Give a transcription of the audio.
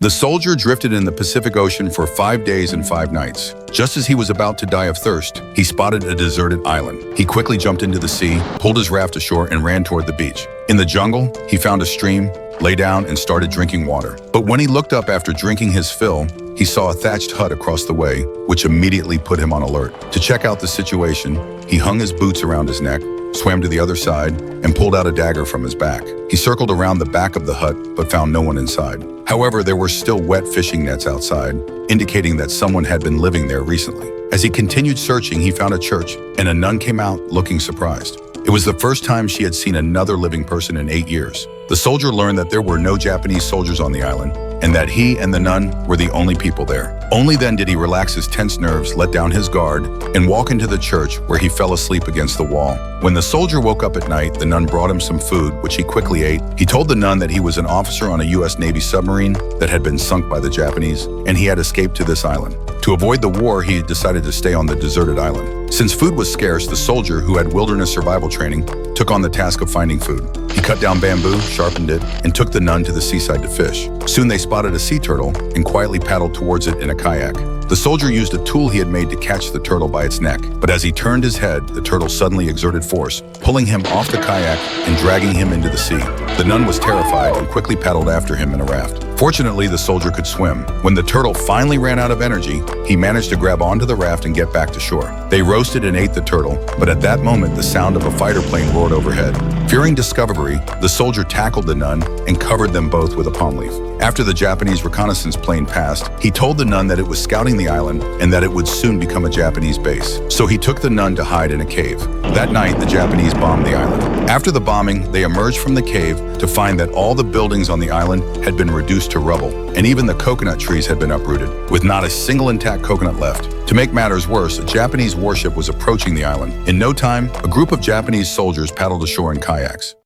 The soldier drifted in the Pacific Ocean for 5 days and 5 nights. Just as he was about to die of thirst, he spotted a deserted island. He quickly jumped into the sea, pulled his raft ashore, and ran toward the beach. In the jungle, he found a stream, lay down, and started drinking water. But when he looked up after drinking his fill, he saw a thatched hut across the way, which immediately put him on alert. To check out the situation, he hung his boots around his neck, swam to the other side, and pulled out a dagger from his back. He circled around the back of the hut, but found no one inside. However, there were still wet fishing nets outside, indicating that someone had been living there recently. As he continued searching, he found a church, and a nun came out looking surprised. It was the first time she had seen another living person in 8 years. The soldier learned that there were no Japanese soldiers on the island, and that he and the nun were the only people there. Only then did he relax his tense nerves, let down his guard, and walk into the church, where he fell asleep against the wall. When the soldier woke up at night, the nun brought him some food, which he quickly ate. He told the nun that he was an officer on a U.S. Navy submarine that had been sunk by the Japanese, and he had escaped to this island. To avoid the war, he decided to stay on the deserted island. Since food was scarce, the soldier, who had wilderness survival training, took on the task of finding food. He cut down bamboo, sharpened it, and took the nun to the seaside to fish. Soon they spotted a sea turtle and quietly paddled towards it in a kayak. The soldier used a tool he had made to catch the turtle by its neck, but as he turned his head, the turtle suddenly exerted force, pulling him off the kayak and dragging him into the sea. The nun was terrified and quickly paddled after him in a raft. Fortunately, the soldier could swim. When the turtle finally ran out of energy, he managed to grab onto the raft and get back to shore. They roasted and ate the turtle, but at that moment, the sound of a fighter plane roared overhead. Fearing discovery, the soldier tackled the nun and covered them both with a palm leaf. After the Japanese reconnaissance plane passed, he told the nun that it was scouting the island and that it would soon become a Japanese base. So he took the nun to hide in a cave. That night, the Japanese bombed the island. After the bombing, they emerged from the cave to find that all the buildings on the island had been reduced to rubble, and even the coconut trees had been uprooted, with not a single intact coconut left. To make matters worse, a Japanese warship was approaching the island. In no time, a group of Japanese soldiers paddled ashore in kayaks.